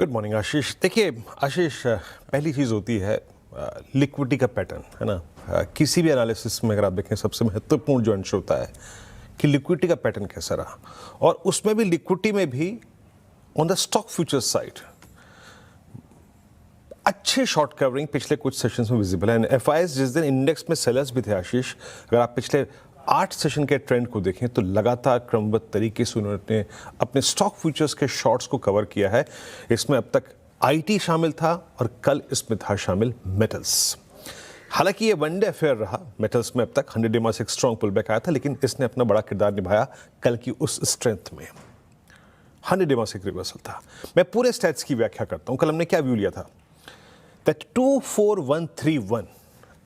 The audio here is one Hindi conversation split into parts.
गुड मॉर्निंग आशीष। देखिए आशीष, पहली चीज़ होती है लिक्विडिटी का पैटर्न, है ना। किसी भी एनालिसिस में अगर आप देखें सबसे महत्वपूर्ण जो अंश होता है कि लिक्विडिटी का पैटर्न कैसा रहा, और उसमें भी लिक्विडिटी में भी on the stock futures side अच्छे शॉर्ट कवरिंग पिछले कुछ सेशंस में विजिबल है। एफआईएस जिस दिन इंडेक्स में सेलर्स भी थे आशीष, अगर आप पिछले 8 सेशन के ट्रेंड को देखें तो लगातार क्रमबद्ध तरीके से उन्होंने अपने स्टॉक फ्यूचर्स के शॉर्ट्स को कवर किया है। इसमें अब तक आईटी शामिल था और कल इसमें था शामिल मेटल्स। हालांकि ये वनडे अफेयर रहा, मेटल्स में अब तक 100 डे से एक स्ट्रॉन्ग पुल बैक आया था, लेकिन इसने अपना बड़ा किरदार निभाया कल की उस स्ट्रेंथ में। 100 डे से एक रिवर्सल था। मैं पूरे स्टैट्स की व्याख्या करता हूं। कल हमने क्या व्यू लिया था, दैट 24131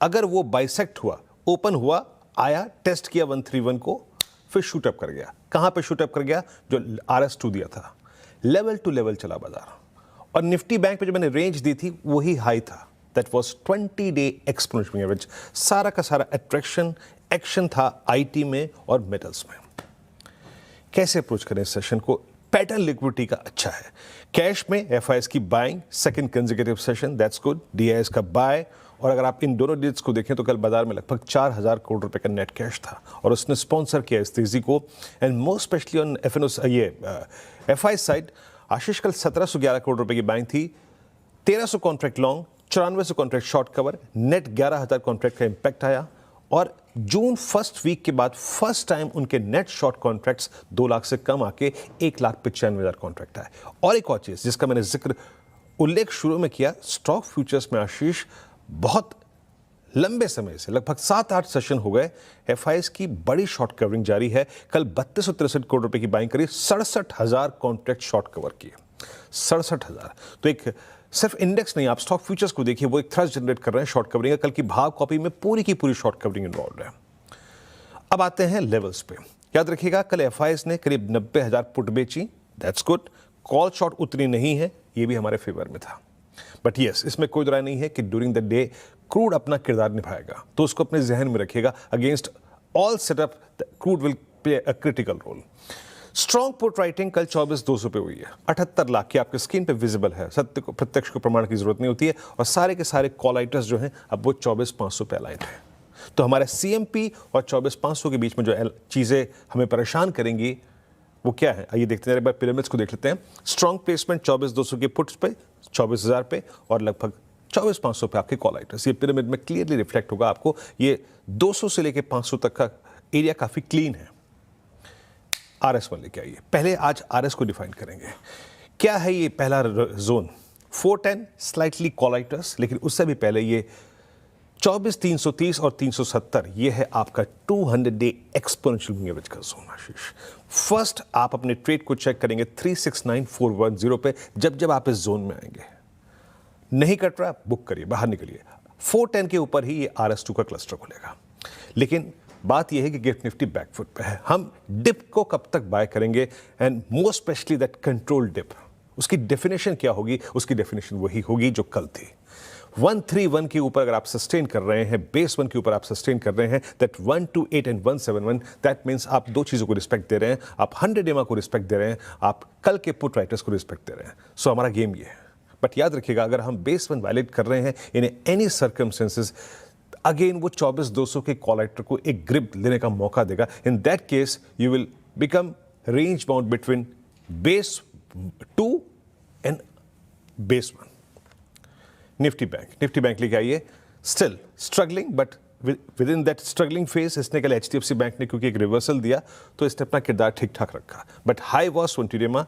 अगर वो बाइसेक्ट हुआ, ओपन हुआ, आया, टेस्ट किया 131 को, फिर शूट अप कर गया। कहां पे शूट अप कर गया? जो RS2 दिया था, लेवल टू लेवल चला बाजार। और निफ्टी बैंक पे जो मैंने रेंज दी थी वही हाई था, that was 20 day exponential average. सारा का सारा अट्रैक्शन एक्शन था आईटी में और मेटल्स में। कैसे अप्रोच करें इस सेशन को? पैटर्न लिक्विडिटी का अच्छा है। कैश में एफआईएस की buying, second consecutive session, that's good. DIIs का बाय, और अगर आप इन दोनों डेट्स को देखें तो कल बाजार में लगभग 4000 करोड़ रुपए का नेट कैश था, और उसने स्पॉन्सर किया इस तेजी को। And most specially on FI side, Ashish कल 1711 करोड़ रुपए की बाइंग थी, 1300 contract long, 9400 contract short cover, net 11000 contract का इंपैक्ट आया। और जून फर्स्ट वीक के बाद फर्स्ट टाइम उनके नेट शॉर्ट कॉन्ट्रैक्ट्स 2 लाख से कम आके 1,95,000 कॉन्ट्रैक्ट आए। और एक और चीज जिसका मैंने जिक्र उल्लेख शुरू में किया, स्टॉक फ्यूचर्स में आशीष बहुत लंबे समय से, लगभग 7-8 सेशन हो गए, एफआईएस की बड़ी शॉर्ट कवरिंग जारी है। कल 3263 करोड़ रुपए की बाइंग करी, 67,000 कॉन्ट्रैक्ट शॉर्ट कवर किए। 67,000। तो एक सिर्फ इंडेक्स नहीं, आप स्टॉक फ्यूचर्स को देखिए, वो एक थ्रस्ट जनरेट कर रहे हैं शॉर्ट कवरिंग। कल की भाव कॉपी में पूरी की पूरी शॉर्ट कवरिंग इन्वॉल्व है। अब आते हैं लेवल्स पे। याद रखिएगा कल एफआईएस ने करीब 90,000 पुट बेची, दैट्स गुड। कॉल शॉर्ट उतनी नहीं है, ये भी हमारे फेवर में था। बट यस, इसमें कोई राय नहीं है कि ड्यूरिंग द डे क्रूड अपना किरदार निभाएगा, तो उसको अपने जहन में रखिएगा। Against all setup crude will play a critical role. Strong put writing कल 24,200 पे हुई है। 78 लाख की आपके स्क्रीन पे विजिबल है। सत्य को, प्रत्यक्ष को प्रमाण की जरूरत नहीं होती है। और सारे के सारे कॉल आइटर्स जो हैं अब वो 24,500 पे अलाइंड है। तो हमारे CMP और 24,500 के बीच में जो चीजें हमें परेशान करेंगी वो क्या है, आइए देखते हैं। एक बार पिरामिड्स को देख लेते हैं। स्ट्रॉन्ग प्लेसमेंट 24,200 के पुट्स पे, 24,000 पे, और लगभग 24,500 पे आपके कॉल आइटर्स। ये पिरामिड में क्लियरली रिफ्लेक्ट होगा आपको। ये 200 से लेके 500 तक का एरिया काफी क्लीन है। RS1 लेके आइए। पहले आज RS को डिफाइन करेंगे। क्या है ये पहला जोन? 410 स्लाइटली कॉल आइटर्स, लेकिन उससे भी पहले ये 24,330 और 370, ये है आपका 200 डे एक्सपोनेंशियल मूविंग एवरेज का जोन आशीष। फर्स्ट आप अपने ट्रेड को चेक करेंगे 369,410 पे। जब आप इस जोन में आएंगे, नहीं कट रहा, बुक करिए, बाहर निकलिए। 410 के ऊपर ही ये RS2 का क्लस्टर खुलेगा। लेकिन बात यह है कि गिफ्ट निफ्टी बैकफुट पे है। हम डिप को कब तक बाय करेंगे, and most specially that control dip, उसकी डेफिनेशन क्या होगी? उसकी डेफिनेशन वही होगी जो कल थी। 131 के ऊपर अगर आप सस्टेन कर रहे हैं, बेस 1 के ऊपर आप सस्टेन कर रहे हैं, दैट 128 एंड 171, दैट मींस आप 2 चीजों को रिस्पेक्ट दे रहे हैं। आप 100 डेमा को रिस्पेक्ट दे रहे हैं, आप कल के पुट राइटर्स को रिस्पेक्ट दे रहे हैं। सो हमारा गेम ये है। बट याद रखिएगा, अगर हम बेस 1 वायलेट कर रहे हैं इन एनी सर्कमस्टेंसेस, अगेन वो 24,200 के कॉल राइटर को एक ग्रिप लेने का मौका देगा। In that case you will become range bound between base 2 and base 1। Nifty bank लेके आइए। Still struggling, but with in that struggling phase इसने कल HDFC बैंक ने क्योंकि एक रिवर्सल दिया तो इसने अपना किरदार ठीक ठाक रखा। बट हाई वॉज 20 डेमा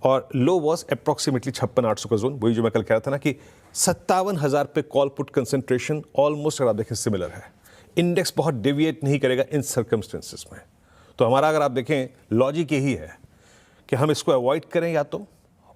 और लो वॉज अप्रॉक्सीमेटली 56,800 का जोन। वही जो मैं कल कह रहा था ना कि 57,000 पे कॉल पुट कंसंट्रेशन ऑलमोस्ट अगर आप देखें सिमिलर है। इंडेक्स बहुत डेविएट नहीं करेगा इन सर्कमस्टेंसेस में। तो हमारा अगर आप देखें लॉजिक यही है कि हम इसको अवॉइड करें या तो,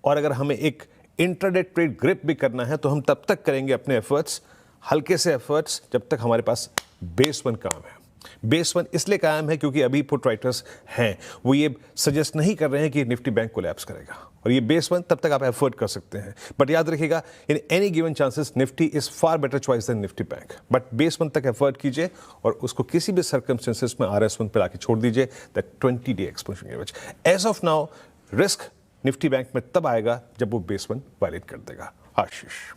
और अगर हमें एक इंट्राडे ट्रेड ग्रिप भी करना है तो हम तब तक करेंगे अपने एफर्ट्स, हल्के से एफर्ट्स, जब तक हमारे पास बेस 1 काम है। बेस 1 इसलिए कायम है क्योंकि अभी पुट राइटर्स हैं, वो ये सजेस्ट नहीं कर रहे हैं कि निफ्टी बैंक कोलैप्स करेगा, और ये बेस 1 तब तक आप एफर्ट कर सकते हैं। बट याद रखिएगा, in any given chances nifty is far better choice than nifty bank. But base 1 तक एफर्ट कीजिए और उसको किसी भी सर्कमस्टेंसेस में RS1 पे लाके छोड़ दीजिए, that 20 day exponential average. As of now risk nifty bank में तब आएगा जब वो बेस वन वायलेट कर देगा। आशीष।